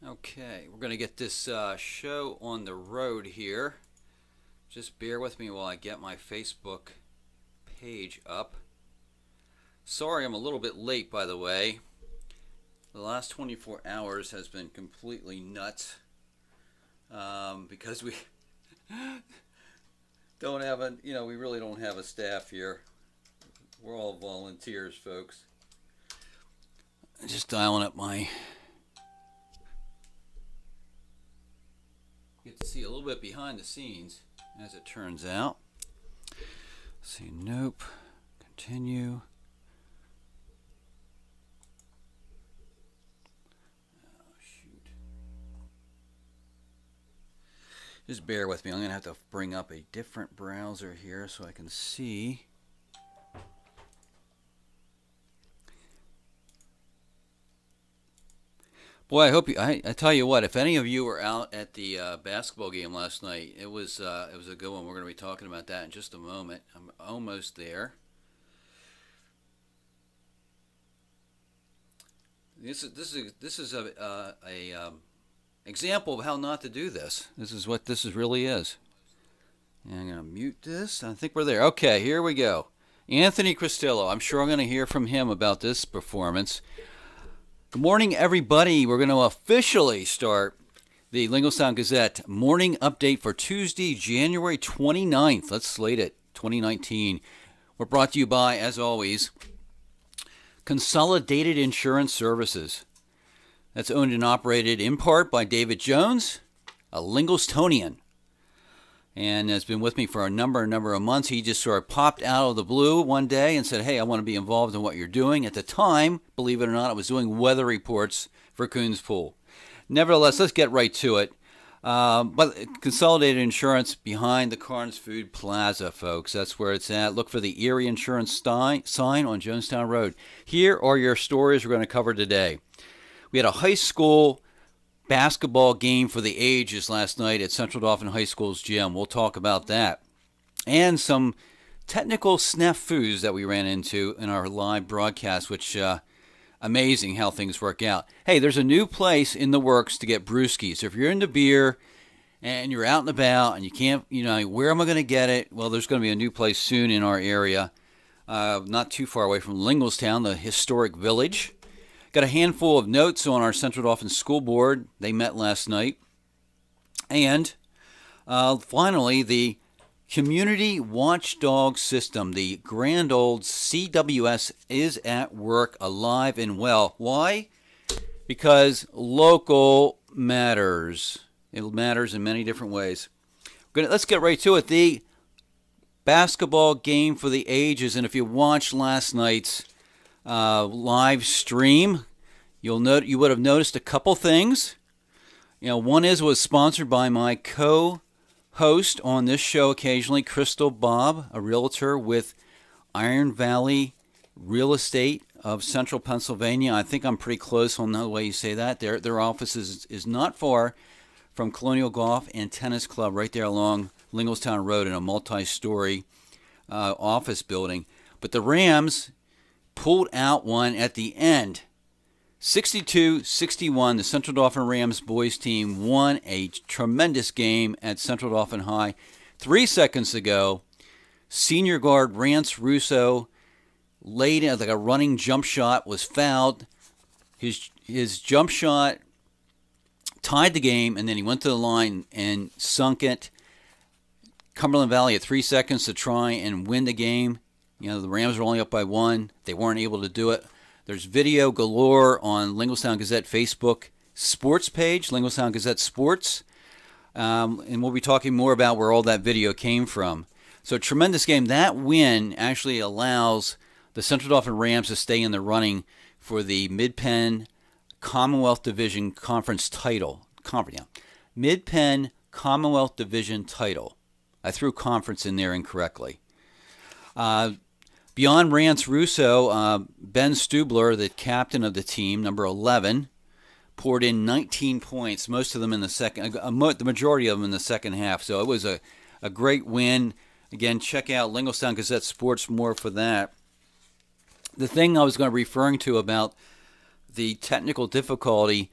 Okay, we're going to get this show on the road here. Just bear with me while I get my Facebook page up. Sorry I'm a little bit late, by the way. The last 24 hours has been completely nuts because we don't have we really don't have a staff here. We're all volunteers, folks. Just dialing up my... Get to see a little bit behind the scenes, as it turns out. Let's see, nope. Continue. Oh, shoot. Just bear with me. I'm going to have to bring up a different browser here so I can see. Boy, I hope you. I tell you what. If any of you were out at the basketball game last night, it was a good one. We're going to be talking about that in just a moment. I'm almost there. This is a example of how not to do this. This is what this really is. And I'm going to mute this. I think we're there. Okay, here we go. Anthony Cristillo. I'm sure I'm going to hear from him about this performance. Good morning, everybody. We're going to officially start the Linglestown Gazette morning update for Tuesday, January 29th. Let's slate it, 2019. We're brought to you by, as always, Consolidated Insurance Services. That's owned and operated in part by David Jones, a Linglestonian, and has been with me for a number of months. He just sort of popped out of the blue one day and said, hey, I want to be involved in what you're doing. At the time, believe it or not, I was doing weather reports for Coons Pool. Nevertheless, let's get right to it. But Consolidated Insurance behind the Carnes Food Plaza, folks. That's where it's at. Look for the Erie Insurance sign on Jonestown Road. Here are your stories we're going to cover today. We had a high school basketball game for the ages last night at Central Dauphin High School's gym. We'll talk about that. And some technical snafus that we ran into in our live broadcast, which amazing how things work out. Hey, there's a new place in the works to get brewskis. So if you're into beer and you're out and about and you can't, where am I going to get it? Well, there's going to be a new place soon in our area, not too far away from Linglestown, the historic village. Got a handful of notes on our Central Dauphin School Board. They met last night. And finally, the Community Watchdog System, the grand old CWS, is at work, alive and well. Why? Because local matters. It matters in many different ways. Let's get right to it. The basketball game for the ages, and if you watched last night's live stream, you would have noticed a couple things. One was sponsored by my co-host on this show occasionally, Crystal Bob, a realtor with Iron Valley Real Estate of Central Pennsylvania. I think I'm pretty close on the way you say that. Their office is not far from Colonial Golf and Tennis Club, right there along Linglestown Road in a multi-story office building. But the Rams pulled out one at the end. 62-61, the Central Dauphin Rams boys team won a tremendous game at Central Dauphin High. 3 seconds ago, senior guard Rance Russo laid in like a running jump shot, was fouled. His jump shot tied the game, and then he went to the line and sunk it. Cumberland Valley had 3 seconds to try and win the game. The Rams were only up by 1. They weren't able to do it. There's video galore on Linglestown Gazette Facebook sports page, Linglestown Gazette Sports. And we'll be talking more about where all that video came from. So tremendous game. That win actually allows the Central Dauphin Rams to stay in the running for the Mid-Penn Commonwealth Division Conference title. Mid-Penn Commonwealth Division title. I threw conference in there incorrectly. Beyond Rance Russo, Ben Stubler, the captain of the team, number 11, poured in 19 points, most of them in the second, the majority of them in the second half. So it was a great win. Again, check out Linglestown Gazette Sports more for that. The thing I was going to be referring to about the technical difficulty,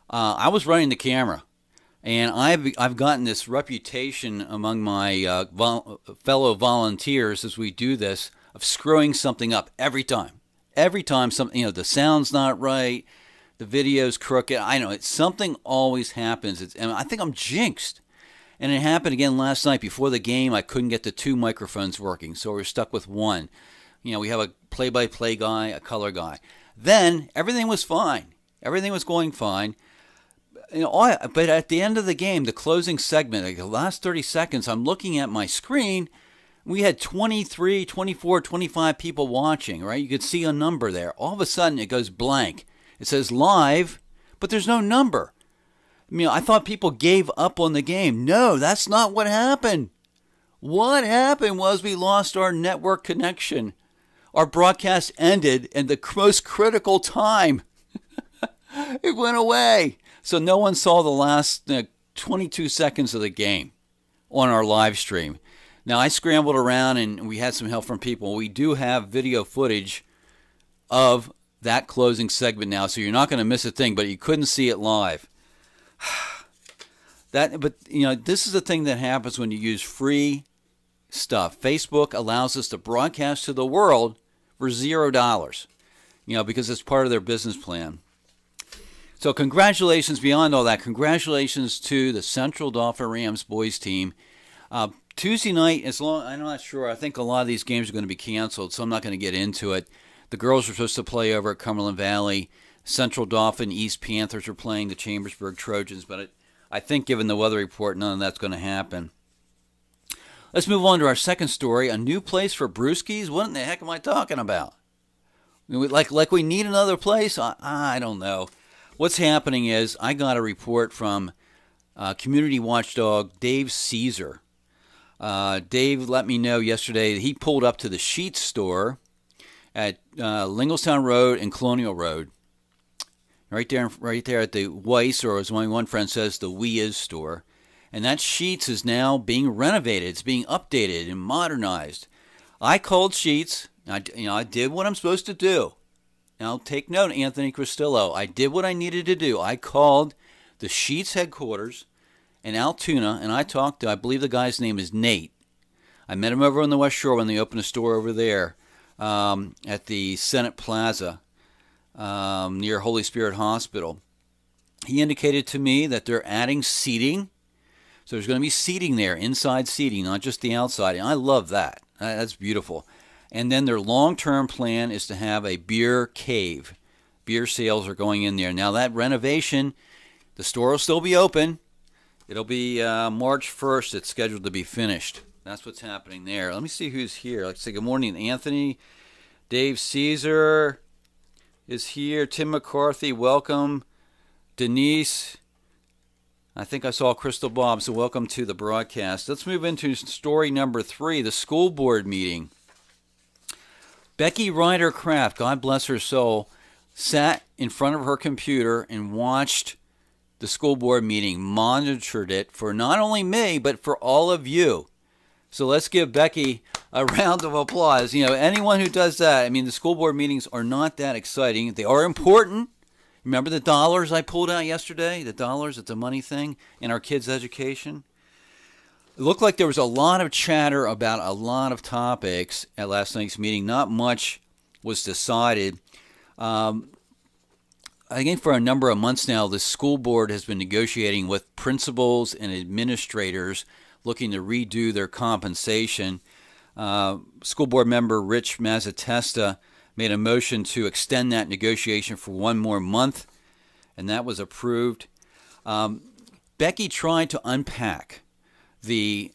I was running the camera. And I've gotten this reputation among my fellow volunteers as we do this of screwing something up every time. Every time something, the sound's not right, the video's crooked. I know something always happens. And I think I'm jinxed. And it happened again last night before the game. I couldn't get the 2 microphones working, so we're stuck with one. We have a play-by-play guy, a color guy. Then everything was fine. Everything was going fine. But at the end of the game, the closing segment, like the last 30 seconds, I'm looking at my screen. We had 23, 24, 25 people watching, right? You could see a number there. All of a sudden, it goes blank. It says live, but there's no number. I thought people gave up on the game. No, that's not what happened. What happened was we lost our network connection. Our broadcast ended in the most critical time. It went away. So no one saw the last 22 seconds of the game on our live stream. Now, I scrambled around and we had some help from people. We do have video footage of that closing segment now, so you're not going to miss a thing, but you couldn't see it live. This is the thing that happens when you use free stuff. Facebook allows us to broadcast to the world for $0, because it's part of their business plan. So congratulations beyond all that. Congratulations to the Central Dauphin Rams boys team. Tuesday night, I'm not sure. I think a lot of these games are going to be canceled, so I'm not going to get into it. The girls are supposed to play over at Cumberland Valley. Central Dauphin East Panthers are playing the Chambersburg Trojans, but I think given the weather report, none of that's going to happen. Let's move on to our second story. A new place for brewskis? What in the heck am I talking about? Like we need another place? I don't know. What's happening is I got a report from community watchdog Dave Caesar. Dave let me know yesterday that he pulled up to the Sheetz store at Linglestown Road and Colonial Road. Right there at the Weiss, or as one friend says, the We Is store. And that Sheetz is now being renovated. It's being updated and modernized. I called Sheetz. I did what I'm supposed to do. Now, take note, Anthony Cristillo. I did what I needed to do. I called the Sheetz headquarters in Altoona, and I talked to, I believe the guy's name is Nate. I met him over on the West Shore when they opened a store over there at the Senate Plaza near Holy Spirit Hospital. He indicated to me that they're adding seating. So there's going to be seating there, inside seating, not just the outside. And I love that. That's beautiful. And then their long-term plan is to have a beer cave. Beer sales are going in there. Now that renovation, the store will still be open. It'll be March 1st. It's scheduled to be finished. That's what's happening there. Let me see who's here. Let's say good morning, Anthony. Dave Caesar is here. Tim McCarthy, welcome. Denise. I think I saw Crystal Bob, so welcome to the broadcast. Let's move into story number 3, the school board meeting. Becky Ryder Kraft, God bless her soul, sat in front of her computer and watched the school board meeting, monitored it for not only me, but for all of you. So let's give Becky a round of applause. Anyone who does that, the school board meetings are not that exciting. They are important. Remember the dollars I pulled out yesterday? The dollars, it's a money thing in our kids' education. It looked like there was a lot of chatter about a lot of topics at last night's meeting. Not much was decided. I think for a number of months now, the school board has been negotiating with principals and administrators looking to redo their compensation. School board member Rich Mazzatesta made a motion to extend that negotiation for 1 more month, and that was approved. Becky tried to unpack the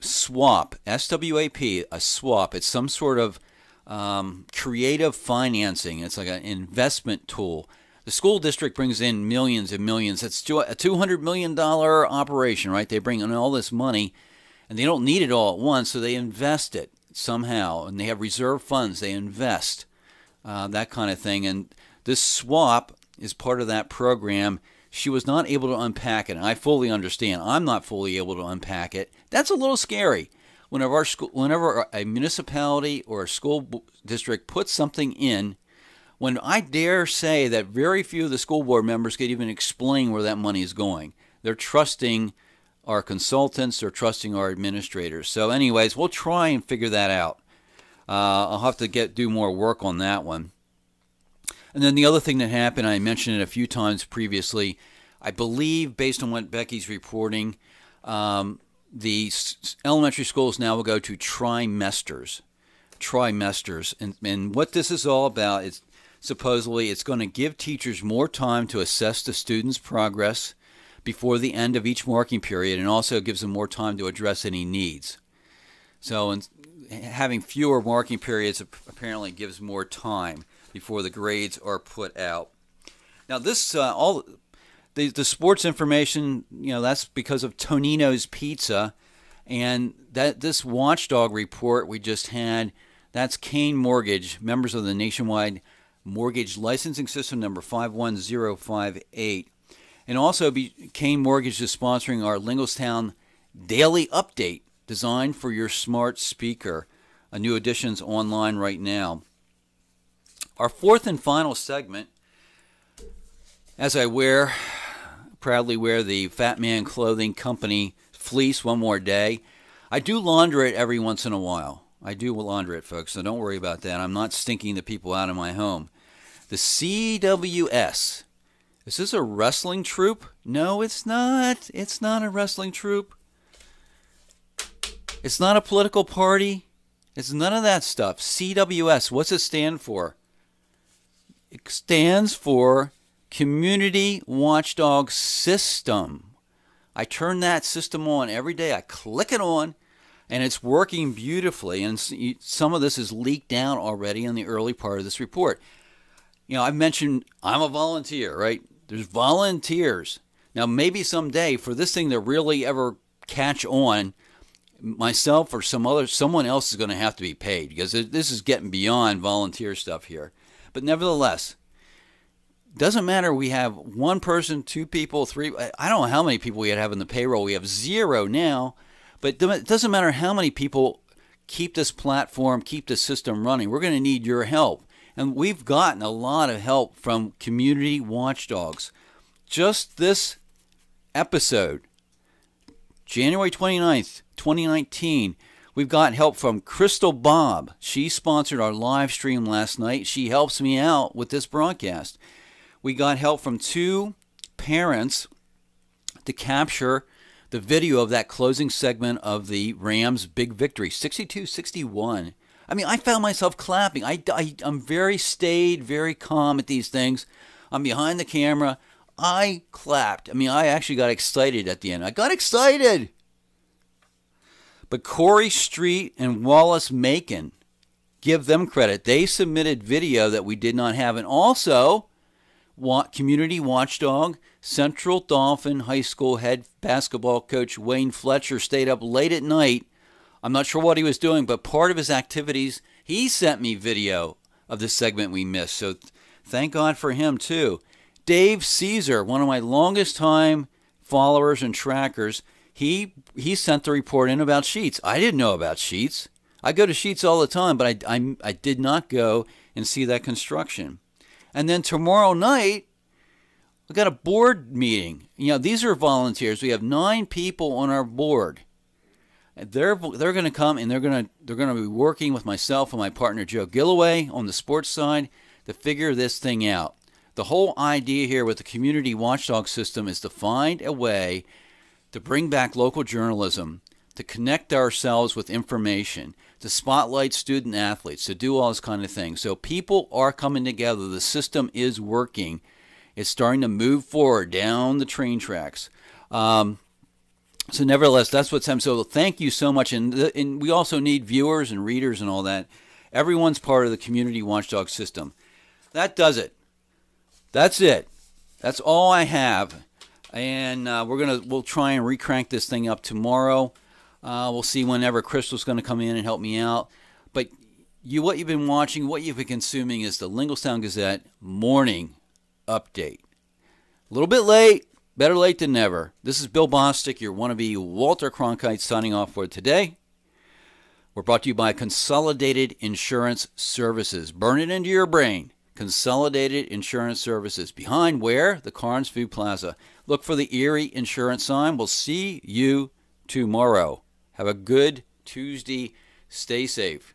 SWAP, S-W-A-P, a SWAP. It's some sort of creative financing. It's like an investment tool. The school district brings in millions and millions. It's a $200 million operation, right? They bring in all this money, and they don't need it all at once, so they invest it somehow, and they have reserve funds. They invest, that kind of thing. And this SWAP is part of that program. She was not able to unpack it, and I fully understand. I'm not fully able to unpack it. That's a little scary. Whenever a municipality or a school district puts something in, when I dare say that very few of the school board members could even explain where that money is going. They're trusting our consultants, they're trusting our administrators. So anyways, we'll try and figure that out. I'll have to do more work on that one. And then the other thing that happened, I mentioned it a few times previously, I believe based on what Becky's reporting, the elementary schools now will go to trimesters. And what this is all about is supposedly it's going to give teachers more time to assess the students' progress before the end of each marking period, and also gives them more time to address any needs. So having fewer marking periods apparently gives more time before the grades are put out. Now this all the sports information, that's because of Tonino's Pizza, and this watchdog report we just had, that's Kane Mortgage, members of the nationwide mortgage licensing system number 51058. And also, Kane Mortgage is sponsoring our Linglestown Daily Update, designed for your smart speaker. A new edition's online right now. Our fourth and final segment, as I proudly wear the Fat Man Clothing Company fleece one more day. I do launder it every once in a while. I do launder it, folks, so don't worry about that. I'm not stinking the people out of my home. The CWS. Is this a wrestling troupe? No, it's not. It's not a wrestling troupe. It's not a political party. It's none of that stuff. CWS, what's it stand for? It stands for Community Watchdog System. I turn that system on every day. I click it on, and it's working beautifully. And some of this is leaked out already in the early part of this report. I've mentioned I'm a volunteer, right? There's volunteers. Now, maybe someday for this thing to really ever catch on, myself or someone else is going to have to be paid, because this is getting beyond volunteer stuff here. But nevertheless, doesn't matter. We have one person, two people, three. I don't know how many people we have in the payroll. We have 0 now. But it doesn't matter how many people keep this platform, keep the system running. We're going to need your help. And we've gotten a lot of help from community watchdogs. Just this episode, January 29th, 2019, we've got help from Crystal Bob. She sponsored our live stream last night. She helps me out with this broadcast. We got help from 2 parents to capture the video of that closing segment of the Rams' big victory, 62-61. I mean, I found myself clapping. I'm very staid, very calm at these things. I'm behind the camera. I clapped. I mean, I actually got excited at the end. I got excited. But Corey Street and Wallace Macon, give them credit. They submitted video that we did not have. And also, community watchdog, Central Dauphin High School head basketball coach Wayne Fletcher stayed up late at night. I'm not sure what he was doing, but part of his activities, he sent me video of the segment we missed. So thank God for him, too. Dave Caesar, one of my longest time followers and trackers, he sent the report in about Sheets. I didn't know about Sheets. I go to Sheets all the time, but I did not go and see that construction. And then tomorrow night, we got a board meeting. These are volunteers. We have 9 people on our board. They're going to come, and they're going to be working with myself and my partner Joe Gilloway on the sports side to figure this thing out. The whole idea here with the community watchdog system is to find a way to bring back local journalism, to connect ourselves with information, to spotlight student athletes, to do all this kind of thing. So people are coming together. The system is working. It's starting to move forward down the train tracks. So nevertheless, that's what's happening. So thank you so much. And we also need viewers and readers and all that. Everyone's part of the community watchdog system. That does it. That's it. That's all I have. And we'll try and recrank this thing up tomorrow. We'll see whenever Crystal's going to come in and help me out. But what you've been watching, what you've been consuming is the Linglestown Gazette morning update. A little bit late. Better late than never. This is Bill Bostic, your wannabe Walter Cronkite, signing off for today. We're brought to you by Consolidated Insurance Services. Burn it into your brain. Consolidated Insurance Services. Behind where? The Carnes Food Plaza. Look for the Erie Insurance sign. We'll see you tomorrow. Have a good Tuesday. Stay safe.